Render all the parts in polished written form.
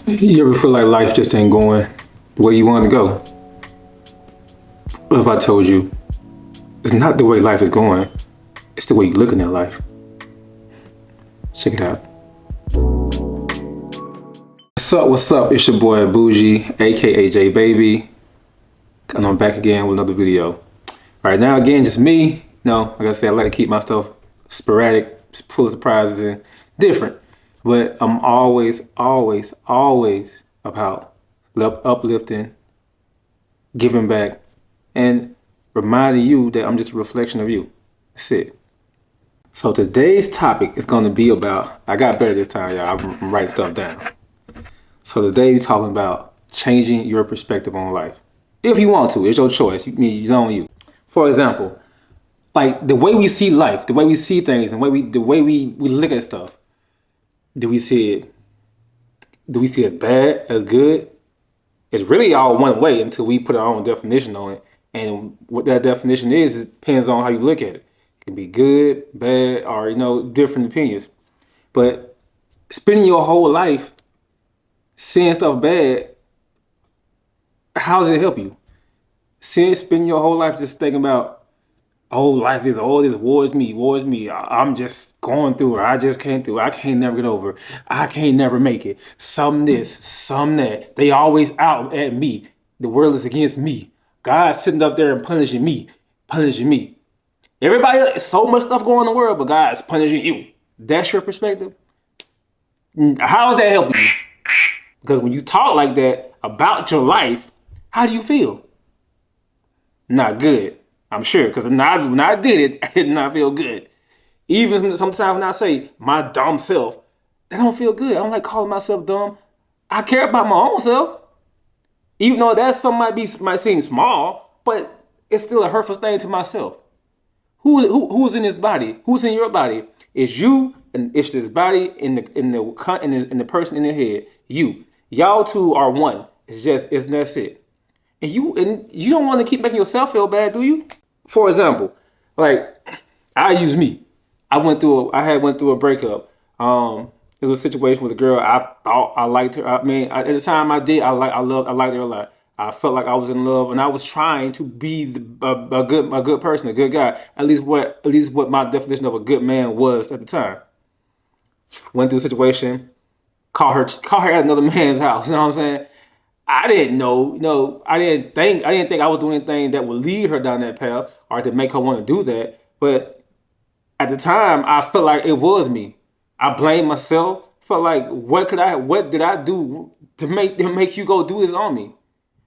You ever feel like life just ain't going the way you want to go? What if I told you it's not the way life is going, it's the way you're looking at life? Check it out. What's up? It's your boy Bougie, aka J Baby. And I'm back again with another video. Right now, again, just me. No, like I said, I like to keep my stuff sporadic, full of surprises and different. But I'm always about uplifting, giving back, and reminding you that I'm just a reflection of you. That's it. So today's topic is going to be about, I got better this time, y'all. I'm writing stuff down. So today we're talking about changing your perspective on life. If you want to, it's your choice. It's on you. For example, like the way we see life, the way we see things, and the way we look at stuff. Do we see it as bad, as good? It's really all one way until we put our own definition on it. And what that definition is, it depends on how you look at it. It can be good, bad, or different opinions. But spending your whole life seeing stuff bad, how does it help you? Spending your whole life just thinking about, oh, life is all this wars me. I'm just going through it. I just can't do it. I can't never get over it. I can't never make it. Some this, some that. They always out at me. The world is against me. God's sitting up there and punishing me. Everybody, so much stuff going in the world, but God's punishing you. That's your perspective? How does that help you? Because when you talk like that about your life, how do you feel? Not good, I'm sure. Because when I did it, I did not feel good. Even sometimes when I say my dumb self, that don't feel good. I don't like calling myself dumb. I care about my own self. Even though that something might seem small, but it's still a hurtful thing to myself. Who's in this body? Who's in your body? It's you, and it's this body in the person in the head. Y'all two are one. That's it. And you don't want to keep making yourself feel bad, do you? For example, like I use me. I went through a breakup. It was a situation with a girl. I thought I liked her. I mean, at the time I did. I liked her a lot. I felt like I was in love, and I was trying to be a good person, a good guy. At least what my definition of a good man was at the time. Went through a situation. Caught her at another man's house. You know what I'm saying? I didn't know. I didn't think I was doing anything that would lead her down that path or to make her want to do that. But at the time, I felt like it was me. I blamed myself. Felt like what did I do to make you go do this on me? You know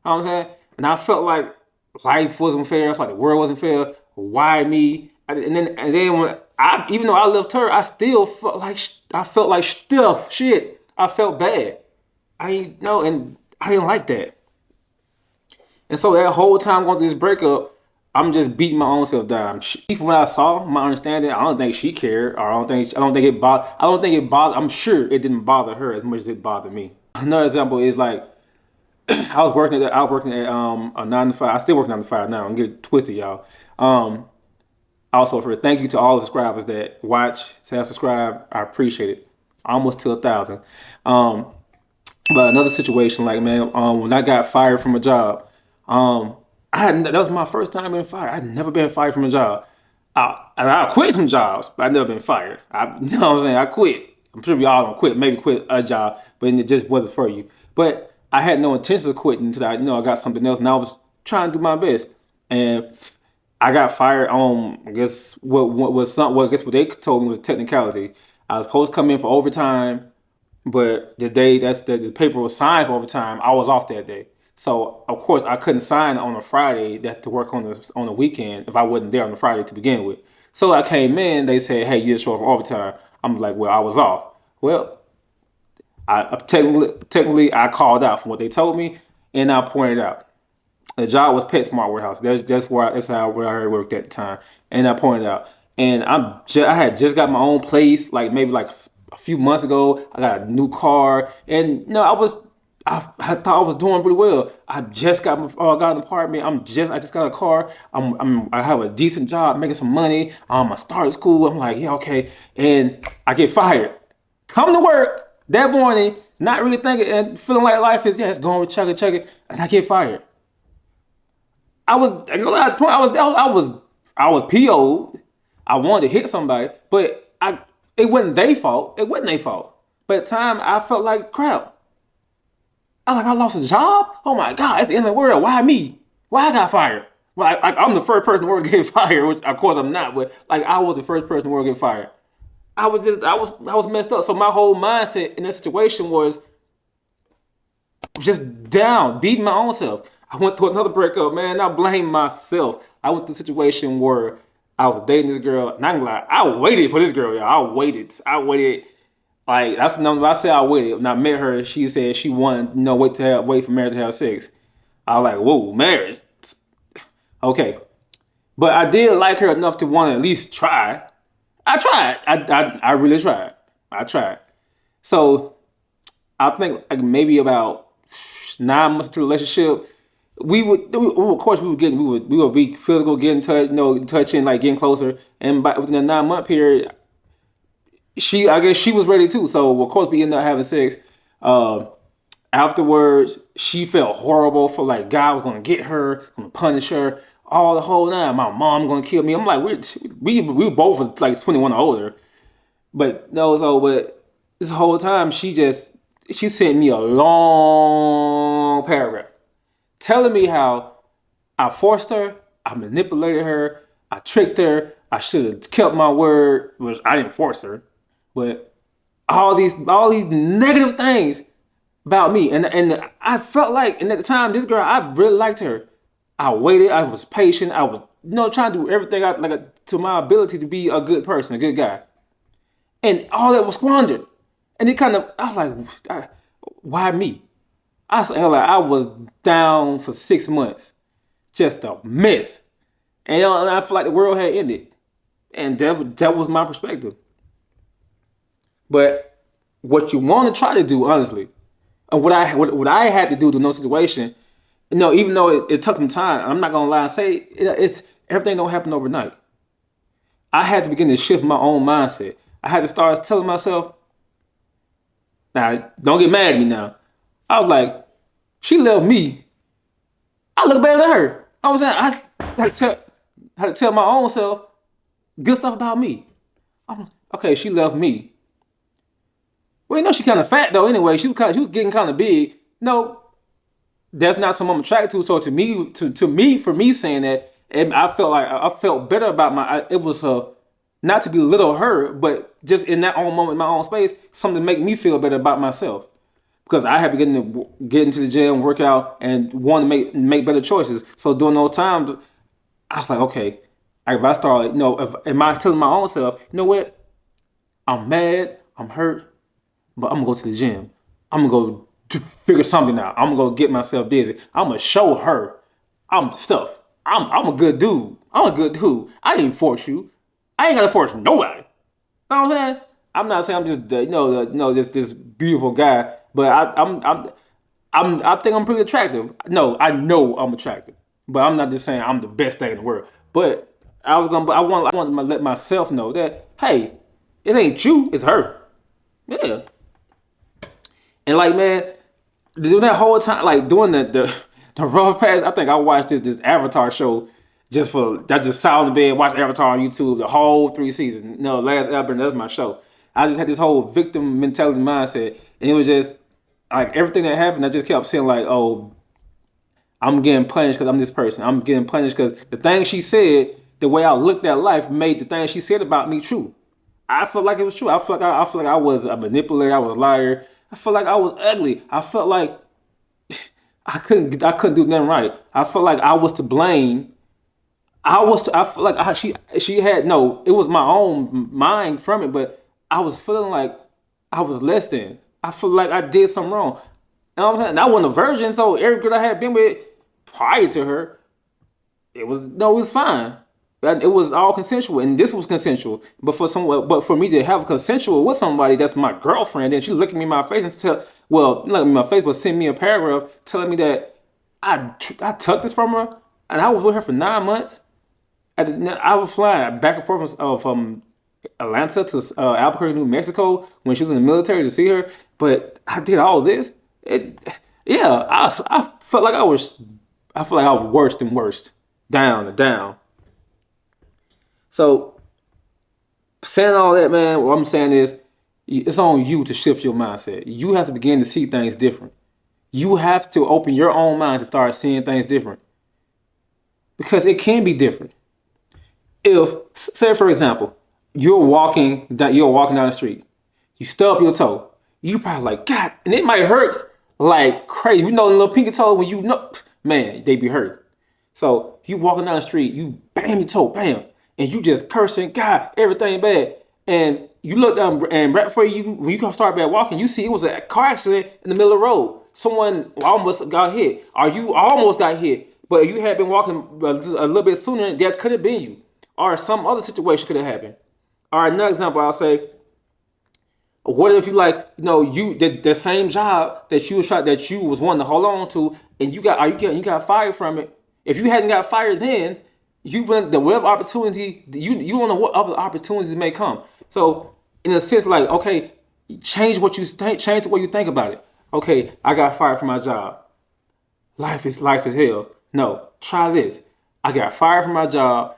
what I'm saying? And I felt like life wasn't fair. I felt like the world wasn't fair. Why me? And then when even though I loved her, I still felt like stuff. Shit. I felt bad. And I didn't like that. And so that whole time going through this breakup, I'm just beating my own self down. From what I saw, my understanding, I don't think she cared, or I don't think it bothered. I'm sure it didn't bother her as much as it bothered me. Another example is like I was working at a 9 to 5. I still work 9 to 5 now. Don't get it twisted, y'all. Also, for thank you to all the subscribers that watch, have subscribed. I appreciate it. Almost to 1,000. But another situation, like man, when I got fired from a job, that was my first time being fired. I'd never been fired from a job. I quit some jobs, but I've never been fired. You know what I'm saying? I quit. I'm sure we all don't quit. Maybe quit a job, but it just wasn't for you. But I had no intention of quitting until I got something else, and I was trying to do my best. And I got fired on, I guess what they told me was a technicality. I was supposed to come in for overtime, but the day the paper was signed for overtime, I was off that day. So of course I couldn't sign on a Friday to work on the weekend if I wasn't there on the Friday to begin with. So I came in, they said, "Hey, you just show up for overtime." I'm like, "Well, I was off." Well, I technically I called out from what they told me, and I pointed out. The job was PetSmart Warehouse. That's where I worked at the time, and I pointed out. And I had just got my own place, like maybe like a few months ago. I got a new car, and I thought I was doing pretty well. I just got an apartment. I just got a car. I have a decent job, making some money. I started school. I'm like, yeah, okay, and I get fired. Come to work that morning. not really thinking and feeling like life is, yeah, it's going with chugga chugga, and I get fired. I ain't gonna lie, I was PO'd. I wanted to hit somebody, but it wasn't their fault. It wasn't their fault. But at the time, I felt like crap. I lost a job. Oh my god, it's the end of the world. Why me? Why I got fired? Well, I'm the first person in the world to get fired, which of course I'm not, but like I was the first person in the world to get fired. I was messed up. So my whole mindset in that situation was just down, beating my own self. I went through another breakup, man. I blame myself. I went through a situation where I was dating this girl. Not gonna lie, I waited for this girl, y'all. I waited. Like that's the number I said. I waited. When I met her, she said she wanted, wait for marriage to have sex. I was like, whoa, marriage. Okay, but I did like her enough to want to at least try. I tried. I really tried. I tried. So I think like maybe about 9 months into the relationship, of course we would be physical, getting touch, touching, like getting closer. And within the 9 month period, I guess she was ready too. So of course we ended up having sex. Afterwards, she felt horrible. For like God was gonna get her, gonna punish her, all the whole night. My mom gonna kill me. I'm like, we both like 21 or older. But no, but this whole time she sent me a long paragraph telling me how I forced her, I manipulated her, I tricked her, I should have kept my word, which I didn't force her, but all these negative things about me, and I felt like, and at the time, this girl, I really liked her. I waited, I was patient, I was trying to do everything to my ability to be a good person, a good guy, and all that was squandered. And it kind of, I was like, why me? I was down for 6 months, just a mess, and I feel like the world had ended, and that was my perspective. But what you want to try to do, honestly, and what I had to do to no situation, even though it took some time, I'm not gonna lie and say it's everything don't happen overnight. I had to begin to shift my own mindset. I had to start telling myself, now don't get mad at me now. I was like, she loved me. I look better than her. I was saying I had to tell my own self good stuff about me. Okay, she loved me. Well, she kind of fat though. Anyway, she was getting kind of big. No, that's not something I'm attracted to. So for me saying that, I felt better about it was not to belittle her, but just in that own moment, in my own space, something to make me feel better about myself. Because I had to get into the gym, work out, and want to make better choices. So during those times, I was like, okay, if I start, am I telling my own self, you know what? I'm mad, I'm hurt, but I'm gonna go to the gym. I'm gonna go figure something out. I'm gonna go get myself busy. I'm gonna show her I'm stuff. I'm a good dude. I'm a good dude. I didn't force you. I ain't gotta force nobody. You know what I'm saying? I'm not saying I'm just this beautiful guy, but I think I'm pretty attractive. No, I know I'm attractive, but I'm not just saying I'm the best thing in the world. But I want to let myself know that, hey, it ain't you, it's her. Yeah. And like, man, doing that whole time, like doing the rough pass, I think I watched this Avatar show I just sat on the bed, watched Avatar on YouTube, the whole 3 seasons. Last Airbender, that was my show. I just had this whole victim mentality mindset, and it was just like everything that happened, I just kept saying like, oh, I'm getting punished because I'm this person. I'm getting punished because the things she said, the way I looked at life, made the things she said about me true. I felt like it was true. I felt like I was a manipulator. I was a liar. I felt like I was ugly. I felt like I couldn't do nothing right. I felt like I was to blame. I felt like she had no. It was my own mind from it, but I was feeling like I was less than. I feel like I did something wrong. You know what I'm saying? And I wasn't a virgin, so every girl I had been with prior to her, it was fine. It was all consensual, and this was consensual. But for me to have consensual with somebody that's my girlfriend, and she look at me in my face and not in my face, but send me a paragraph telling me that I took this from her, and I was with her for 9 months. I was flying back and forth Atlanta to Albuquerque, New Mexico when she was in the military to see her. But I did all this. It, yeah, I felt like I felt like I was worse than worst, down and down. So saying all that, man, what I'm saying is, it's on you to shift your mindset. You have to begin to see things different. You have to open your own mind to start seeing things different because it can be different. If, say for example, you're walking down the street, you stub your toe, you probably like God, and it might hurt like crazy. You know, the little pinky toe when you know, man, they be hurt. So you walking down the street, you bam your toe, bam, and you just cursing God, everything bad, and you look down and right before you when you gonna start back walking, you see it was a car accident in the middle of the road. Someone almost got hit, or you almost got hit, but you had been walking a little bit sooner. That could have been you, or some other situation could have happened. All right, another example, I'll say, what if you like, you the same job that you was wanting to hold on to, and you got fired from it. If you hadn't got fired then, you went the whatever opportunity you don't know what other opportunities may come. So in a sense, like, okay, change the way you think about it. Okay, I got fired from my job. Life is hell. No, try this. I got fired from my job.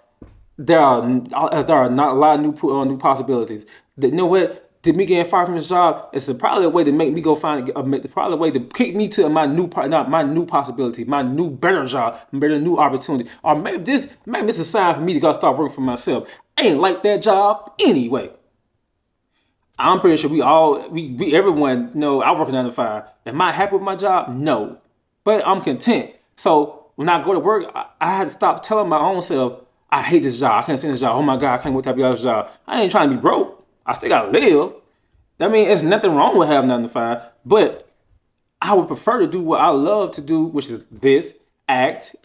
There are not a lot of new possibilities. You know what? Did me getting fired from this job? It's probably a way to make me go find probably a way to kick me to not my new possibility, my new better job, better new opportunity. Or maybe this is a sign for me to go start working for myself. I ain't like that job anyway. I'm pretty sure we everyone know I work a 9 to 5. Am I happy with my job? No, but I'm content. So when I go to work, I had to stop telling my own self, I hate this job. I can't stand this job. Oh my God, I can't wait to have this job. I ain't trying to be broke. I still gotta live. I mean, there's nothing wrong with having 9 to 5, but I would prefer to do what I love to do, which is this: act,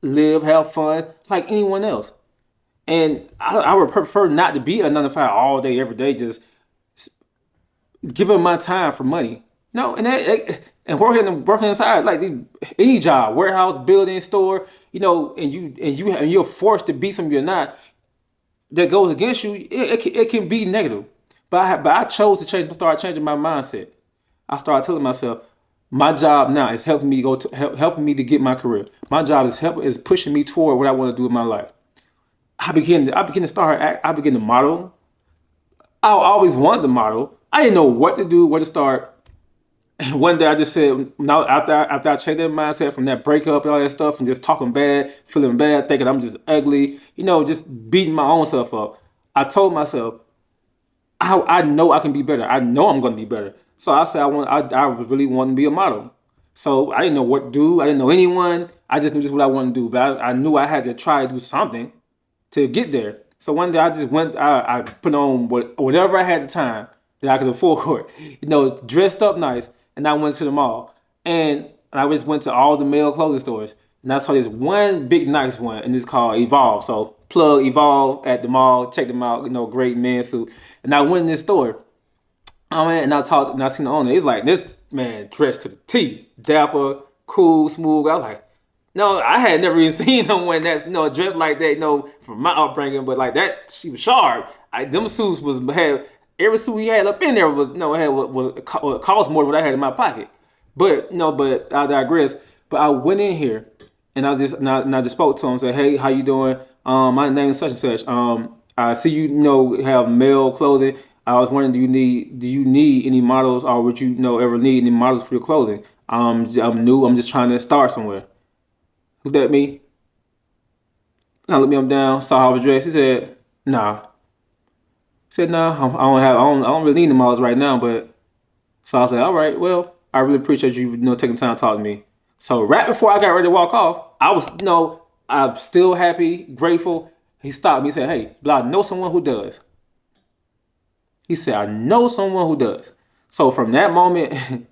live, have fun, like anyone else. And I would prefer not to be at a 9 to 5 all day, every day, just giving my time for money. No, and working inside like any job, warehouse, building, store, and you're forced to be something you're not. That goes against you. It can be negative, but I chose to start changing my mindset. I started telling myself, my job now is helping me helping me to get my career. My job is pushing me toward what I want to do in my life. I begin to model. I always wanted to model. I didn't know what to do, where to start. And one day I just said, now after I changed that mindset from that breakup and all that stuff, and just talking bad, feeling bad, thinking I'm just ugly, just beating my own self up. I told myself, I know I can be better. I know I'm going to be better. So I said I really want to be a model. So I didn't know what to do. I didn't know anyone. I just knew just what I wanted to do. But I knew I had to try to do something to get there. So one day I just went. I put on whatever I had the time that I could afford. Dressed up nice, and I went to the mall. And I just went to all the male clothing stores. And I saw this one big nice one, and it's called Evolve. So plug Evolve at the mall. Check them out. Great men suit. And I went in this store. I went and I talked and I seen the owner. It's like this man dressed to the T, dapper, cool, smooth. I was like, no, I had never even seen someone that's dressed like that. From my upbringing, but like that, she was sharp. Them suits had every suit he had up in there was cost more than what I had in my pocket. But I digress. But I went in here and I just spoke to him. Said, hey, how you doing? My name is such and such. I see you have male clothing. I was wondering, do you need any models, or would you ever need any models for your clothing? I'm new. I'm just trying to start somewhere. Looked at me. Kind of looked me up down. Saw how I was dressed. He said, nah. He said, nah. I don't really need any models right now. But so I was like, all right. Well, I really appreciate you taking time to talk to me. So right before I got ready to walk off, I was I'm still happy, grateful. He stopped me. He said, hey, but I know someone who does. He said, I know someone who does. So from that moment, he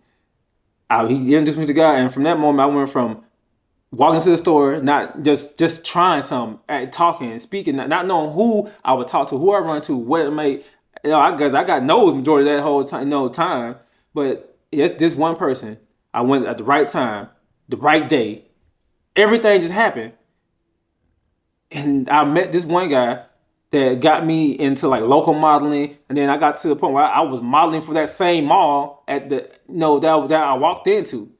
introduced me to the guy. And from that moment, I went from walking to the store, not just trying something, talking, speaking, not knowing who I would talk to, who I run to, what it may. I guess I got no's majority of that whole time. But it's this one person. I went at the right time, the right day. Everything just happened. And I met this one guy. that got me into like local modeling, and then I got to the point where I was modeling for that same mall at the that I walked into,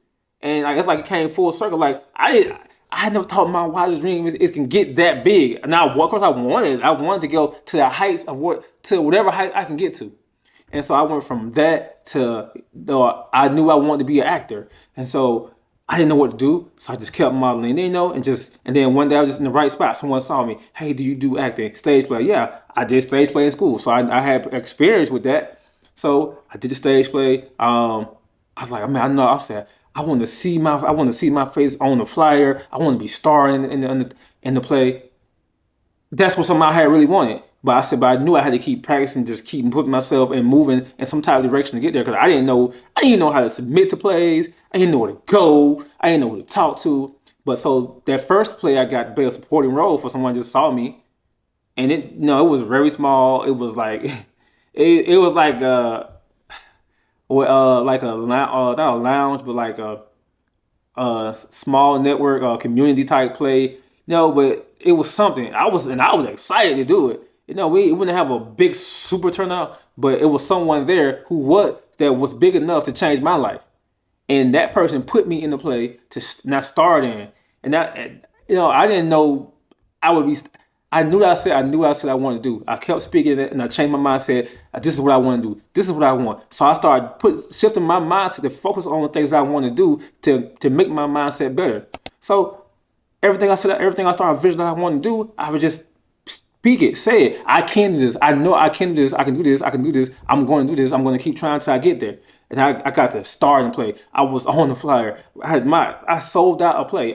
and it's like it came full circle. Like I had never thought my wildest dream is it can get that big. Now, of course, I wanted to go to the heights of whatever height I can get to. And so I went from that to I knew I wanted to be an actor, and so I didn't know what to do, so I just kept modeling, and then one day I was just in the right spot. Someone saw me. Hey, do you do acting, stage play? Yeah, I did stage play in school, so I had experience with that. So I did the stage play. I was like, man, I know. I said I want to see my face on the flyer. I want to be starring in the play. That's what something I had really wanted. But I said, but I knew I had to keep practicing, just keep putting myself and moving in some type of direction to get there. Because I didn't know how to submit to plays. I didn't know where to go. I didn't know who to talk to. But so that first play, I got best supporting role for someone just saw me, and it was very small. It was like, it was like like not a lounge, but like a small network, community type play. But it was something. I was excited to do it. We wouldn't have a big super turnout, but it was someone there that was big enough to change my life, and that person put me in the play to not start in, and I didn't know I would be. I knew that I said I wanted to do. I kept speaking it, and I changed my mindset. This is what I want to do. This is what I want. So I started shifting my mindset to focus on the things that I want to do to make my mindset better. So everything I started visualizing I want to do, I would just speak it, say it. I can do this. I know I can do this. I can do this. I can do this. I'm going to do this. I'm going to keep trying until I get there. And I got to start and play. I was on the flyer. I sold out a play.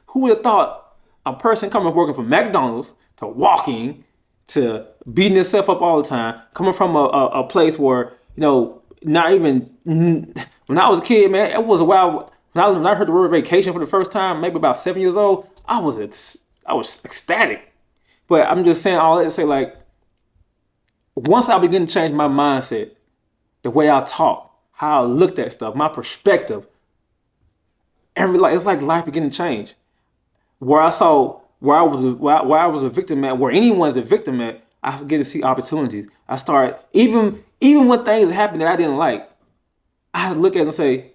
Who would have thought a person coming working from McDonald's to walking to beating himself up all the time, coming from a place where, not even, when I was a kid, man, it was a while. When I heard the word vacation for the first time, maybe about 7 years old, I was ecstatic. But I'm just saying all that to say, like, once I begin to change my mindset, the way I talk, how I looked at stuff, my perspective, it's like life began to change. Where I was a victim at, where anyone's a victim at, I get to see opportunities. I start even when things happen that I didn't like, I look at it and say,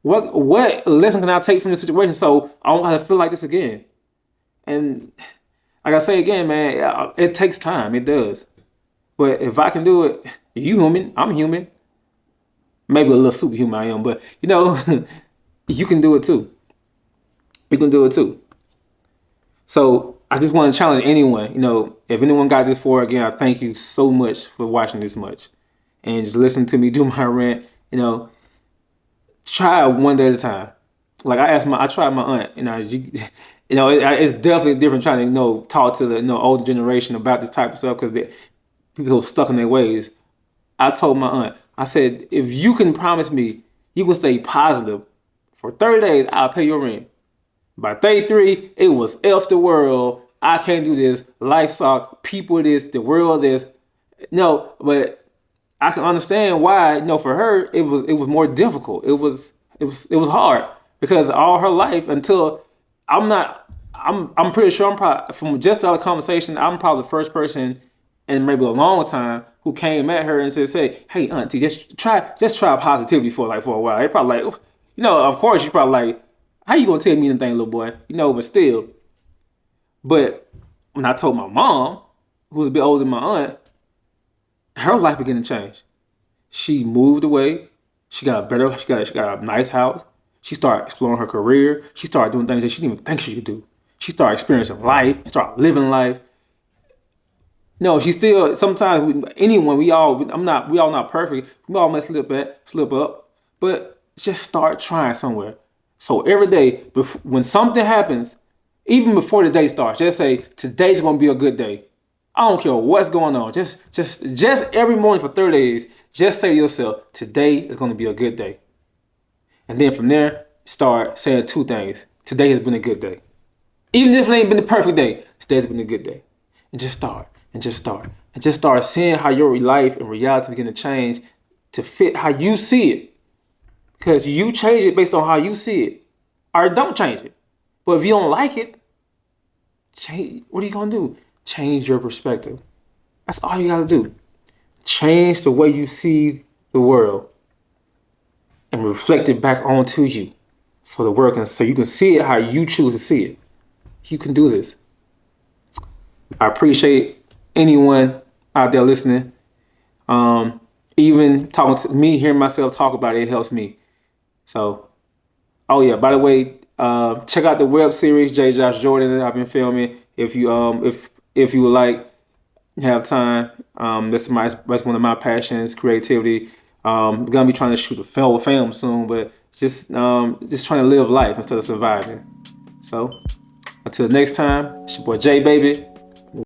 what lesson can I take from this situation so I don't have to feel like this again? And like I say again, man, it takes time. It does. But if I can do it, you human, I'm human. Maybe a little superhuman I am, but you can do it too. You can do it too. So I just want to challenge anyone. If anyone got this far, again, I thank you so much for watching this much and just listen to me do my rant. Try it one day at a time. Like I tried my aunt. It's definitely different trying to talk to the older generation about this type of stuff because people are stuck in their ways. I told my aunt, I said, if you can promise me you can stay positive for 30 days, I'll pay your rent. By 33, it was F the world. I can't do this. Life sucks. People this. The world this. No, but I can understand why. For her, it was more difficult. It was hard because all her life until I'm pretty sure I'm probably from just our conversation. I'm probably the first person in maybe a long time who came at her and said, "Hey, auntie, just try positivity for a while." They probably like, of course, she's probably like, how you gonna tell me anything, little boy? But still. But when I told my mom, who's a bit older than my aunt, her life began to change. She moved away. She got a nice house. She started exploring her career. She started doing things that she didn't even think she could do. She started experiencing life. She started living life. She still sometimes we all not perfect. We all may slip up, but just start trying somewhere. So every day, when something happens, even before the day starts, just say, today's going to be a good day. I don't care what's going on. Just every morning for 30 days, just say to yourself, today is going to be a good day. And then from there, start saying two things. Today has been a good day. Even if it ain't been the perfect day, today's been a good day. And just start, and just start. And just start seeing how your life and reality begin to change to fit how you see it. Because you change it based on how you see it. Or don't change it. But if you don't like it, change. What are you gonna do? Change your perspective. That's all you gotta do. Change the way you see the world and reflect it back onto you, so the world can, so you can see it how you choose to see it. You can do this. I appreciate anyone out there listening. Even talking to me, hearing myself talk about it, it helps me. So, oh yeah, by the way, check out the web series J. Josh Jordan that I've been filming. If you if you would like, have time. That's one of my passions, creativity. Gonna be trying to shoot a film soon, but just trying to live life instead of surviving. So until next time, it's your boy J Baby.